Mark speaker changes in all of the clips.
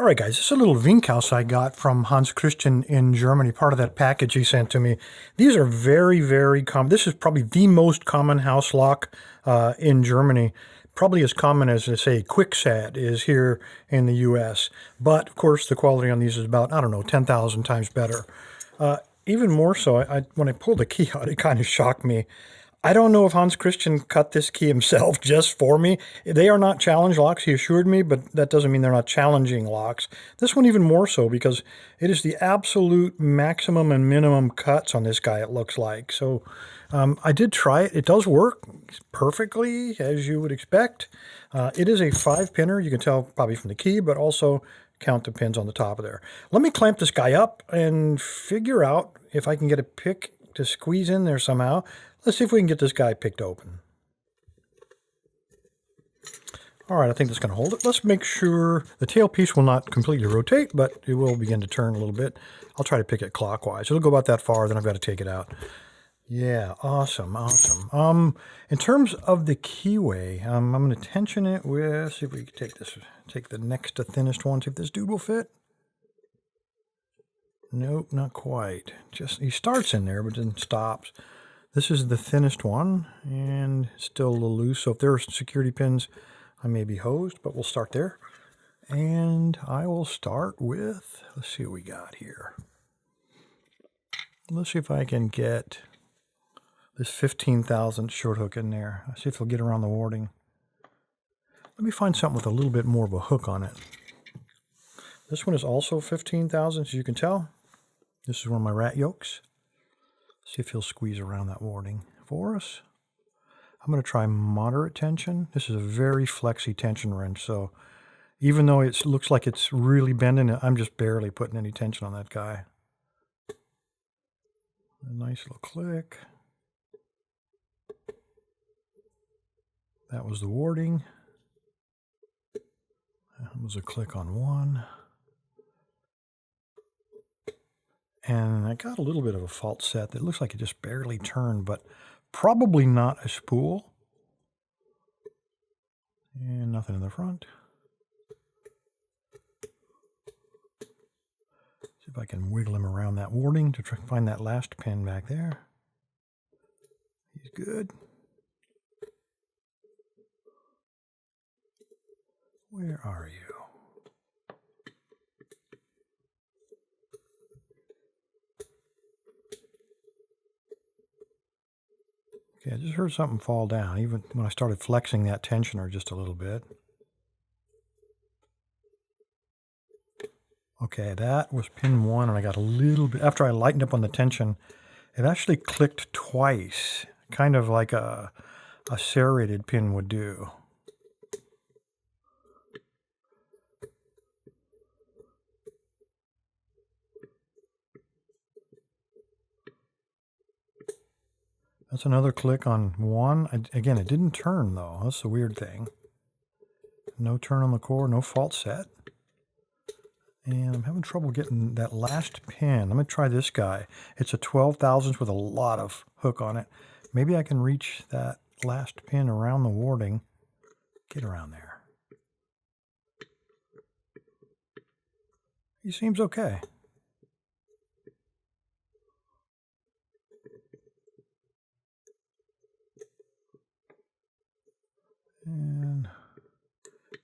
Speaker 1: All right, guys, this is a little Winkhaus I got from Hans Christian in Germany, part of that package he sent to me. These are very, very common. This is probably the most common house lock in Germany. Probably as common as, say, Quicksat is here in the U.S. But, of course, the quality on these is about, I don't know, 10,000 times better. Even more so, when I pulled the key out, it kind of shocked me. I don't know if Hans Christian cut this key himself just for me. They are not challenge locks, he assured me, but that doesn't mean they're not challenging locks. This one even more so because it is the absolute maximum and minimum cuts on this guy, it looks like. So I did try it. It does work perfectly, as you would expect. It is a 5-pinner. You can tell probably from the key, but also count the pins on the top of there. Let me clamp this guy up and figure out if I can get a pick to squeeze in there somehow. Let's see if we can get this guy picked open. All right, I think that's going to hold it. Let's make sure the tailpiece will not completely rotate, but it will begin to turn a little bit. I'll try to pick it clockwise. It'll go about that far, then I've got to take it out. Yeah, awesome, awesome. In terms of the keyway, I'm going to tension it with, see if we can take the next to thinnest one, see if this dude will fit. Nope, not quite. He starts in there, but then stops. This is the thinnest one, and still a little loose, so if there are security pins, I may be hosed, but we'll start there. And I will start with, let's see what we got here. Let's see if I can get this 15,000 short hook in there. Let's see if it'll get around the warding. Let me find something with a little bit more of a hook on it. This one is also 15,000, as you can tell. This is one of my rat yokes. See if he'll squeeze around that warding for us. I'm going to try moderate tension. This is a very flexy tension wrench, so even though it looks like it's really bending, I'm just barely putting any tension on that guy. A nice little click. That was the warding. That was a click on one. And I got a little bit of a fault set that looks like it just barely turned, but probably not a spool. And nothing in the front. See if I can wiggle him around that warding to try to find that last pin back there. He's good. Where are you? Okay, I just heard something fall down, even when I started flexing that tensioner just a little bit. Okay, that was pin 1, and I got a little bit, after I lightened up on the tension, it actually clicked twice, kind of like a serrated pin would do. That's another click on 1. Again, it didn't turn, though. That's the weird thing. No turn on the core, no fault set. And I'm having trouble getting that last pin. Let me try this guy. It's a 12 thousandths with a lot of hook on it. Maybe I can reach that last pin around the warding. Get around there. He seems okay. And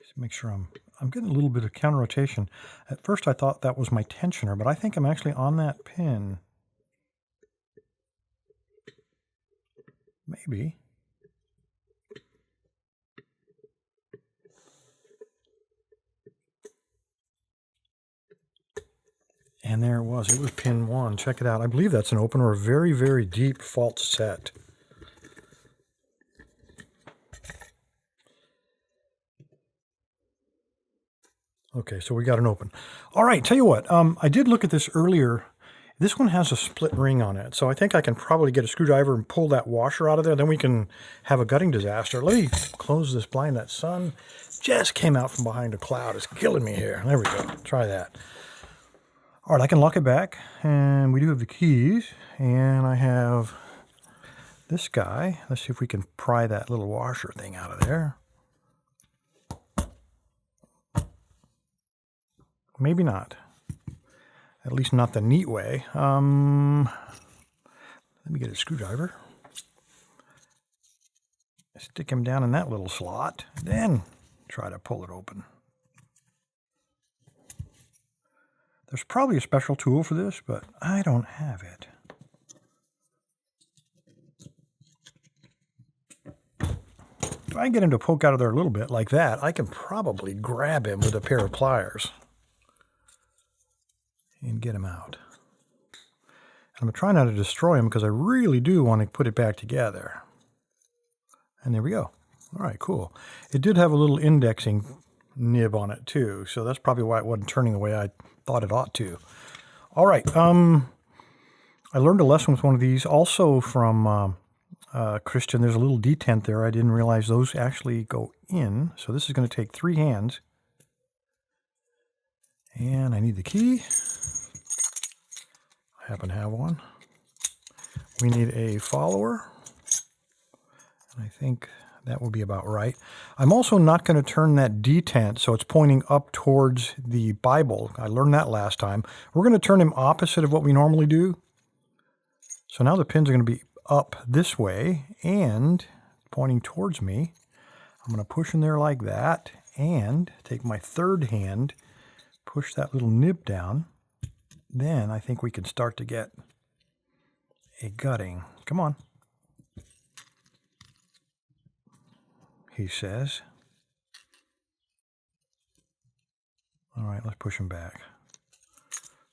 Speaker 1: just make sure I'm getting a little bit of counter rotation. At first I thought that was my tensioner, but I think I'm actually on that pin. Maybe. And there it was. It was pin 1. Check it out. I believe that's an open or a very, very deep fault set. Okay, so we got an open. All right, tell you what, I did look at this earlier. This one has a split ring on it, so I think I can probably get a screwdriver and pull that washer out of there. Then we can have a gutting disaster. Let me close this blind. That sun just came out from behind a cloud. It's killing me here. There we go. Try that. All right, I can lock it back, and we do have the keys, and I have this guy. Let's see if we can pry that little washer thing out of there. Maybe not. At least not the neat way. Let me get a screwdriver. Stick him down in that little slot. Then try to pull it open. There's probably a special tool for this, but I don't have it. If I get him to poke out of there a little bit like that, I can probably grab him with a pair of pliers and get him out. I'm trying not to destroy him because I really do want to put it back together. And there we go. All right, cool. It did have a little indexing nib on it too, so that's probably why it wasn't turning the way I thought it ought to. All right, I learned a lesson with one of these also from Christian. There's a little detent there. I didn't realize those actually go in, so this is going to take 3 hands. And I need the key. I happen to have one. We need a follower. And I think that will be about right. I'm also not going to turn that detent so it's pointing up towards the Bible. I learned that last time. We're going to turn him opposite of what we normally do. So now the pins are going to be up this way and pointing towards me. I'm going to push in there like that and take my third hand, push that little nib down. Then I think we can start to get a gutting. Come on. He says. All right, let's push him back.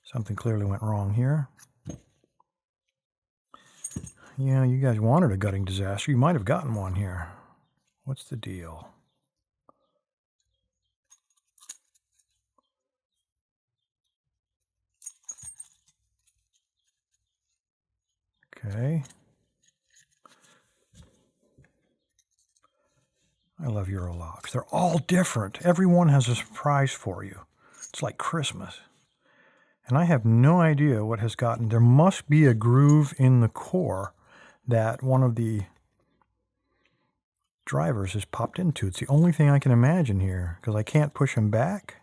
Speaker 1: Something clearly went wrong here. Yeah, you guys wanted a gutting disaster. You might have gotten one here. What's the deal? Okay. I love Eurolocks. They're all different. Every one has a surprise for you. It's like Christmas. And I have no idea what has gotten. There must be a groove in the core that one of the drivers has popped into. It's the only thing I can imagine here because I can't push him back.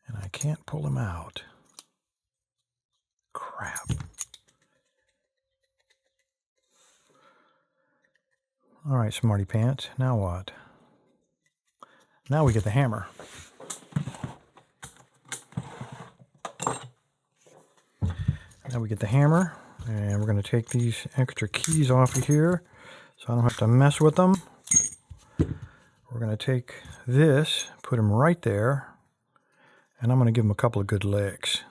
Speaker 1: And I can't pull him out. Crap. All right, smarty pants. Now what? Now we get the hammer. Now we get the hammer, and we're going to take these extra keys off of here so I don't have to mess with them. We're going to take this, put them right there, and I'm going to give them a couple of good licks.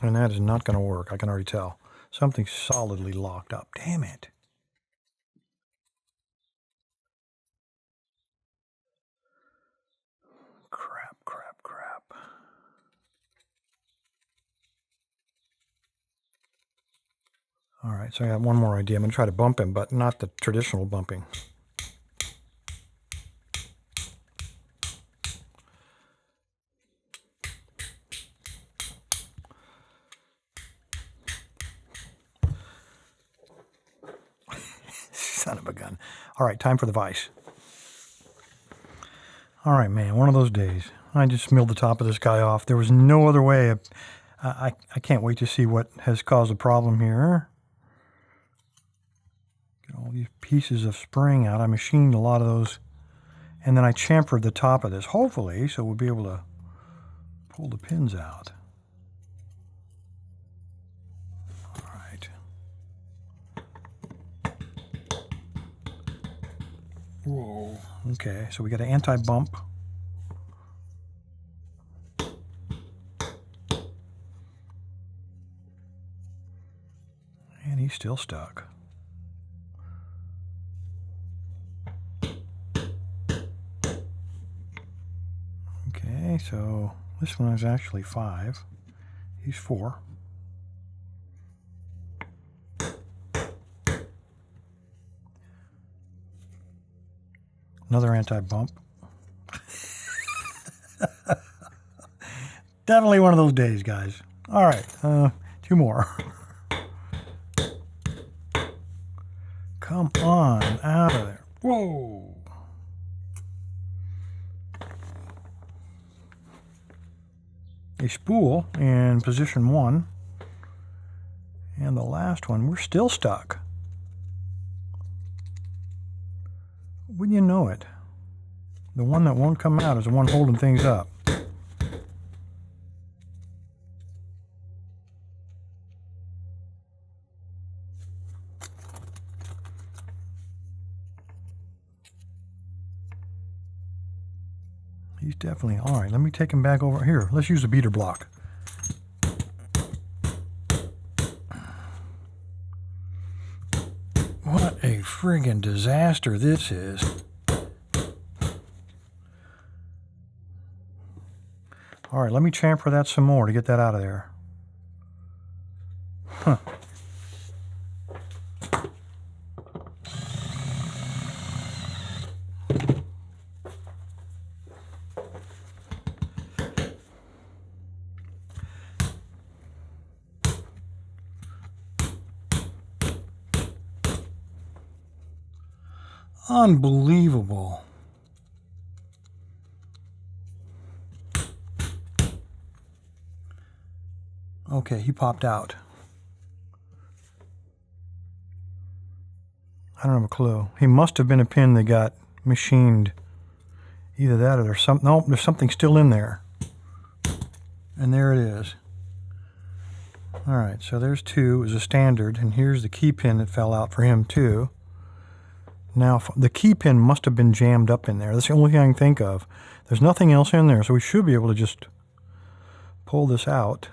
Speaker 1: And that is not going to work, I can already tell. Something's solidly locked up. Damn it. Crap, crap, crap. All right, so I got one more idea. I'm going to try to bump him, but not the traditional bumping. Son of a gun. All right, time for the vise. All right, man, one of those days. I just milled the top of this guy off. There was no other way. I can't wait to see what has caused the problem here. Get all these pieces of spring out. I machined a lot of those. And then I chamfered the top of this, hopefully, so we'll be able to pull the pins out. All right. Whoa. Okay, so we got an anti-bump. And he's still stuck. Okay, so this one is actually 5. He's 4. Another anti-bump. Definitely one of those days, guys. All right, 2 more. Come on, out of there. Whoa. A spool in position 1. And the last one, we're still stuck. Wouldn't you know it? The one that won't come out is the one holding things up. He's definitely, all right, let me take him back over here. Let's use a beater block. What a friggin' disaster this is. All right, let me chamfer that some more to get that out of there. Huh. Unbelievable. Okay, he popped out. I don't have a clue. He must have been a pin that got machined. Either that or there's something. No, there's something still in there. And there it is. All right, so there's 2 as a standard, and here's the key pin that fell out for him too. Now, the key pin must have been jammed up in there. That's the only thing I can think of. There's nothing else in there, so we should be able to just pull this out.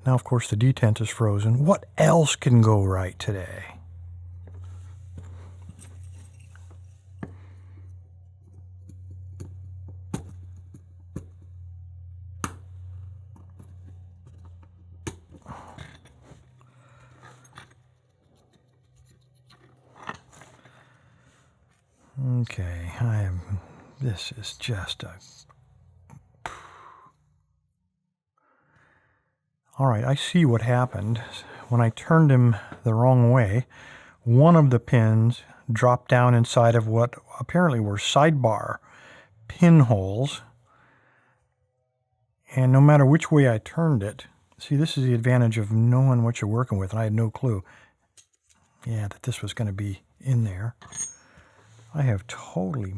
Speaker 1: Now, of course, the detent is frozen. What else can go right today? Okay, this is just a... All right, I see what happened. When I turned him the wrong way, one of the pins dropped down inside of what apparently were sidebar pinholes. And no matter which way I turned it, see, this is the advantage of knowing what you're working with, and I had no clue, yeah, that this was going to be in there. I have totally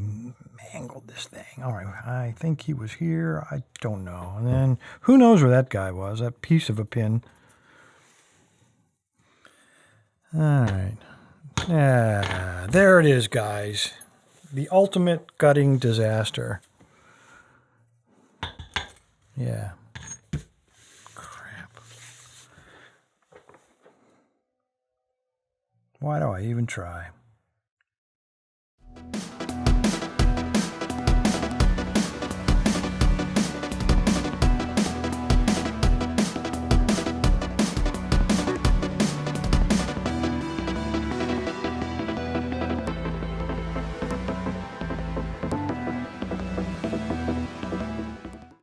Speaker 1: mangled this thing. All right, I think he was here. I don't know. And then who knows where that guy was, that piece of a pin. All right. There it is, guys. The ultimate gutting disaster. Yeah. Crap. Why do I even try?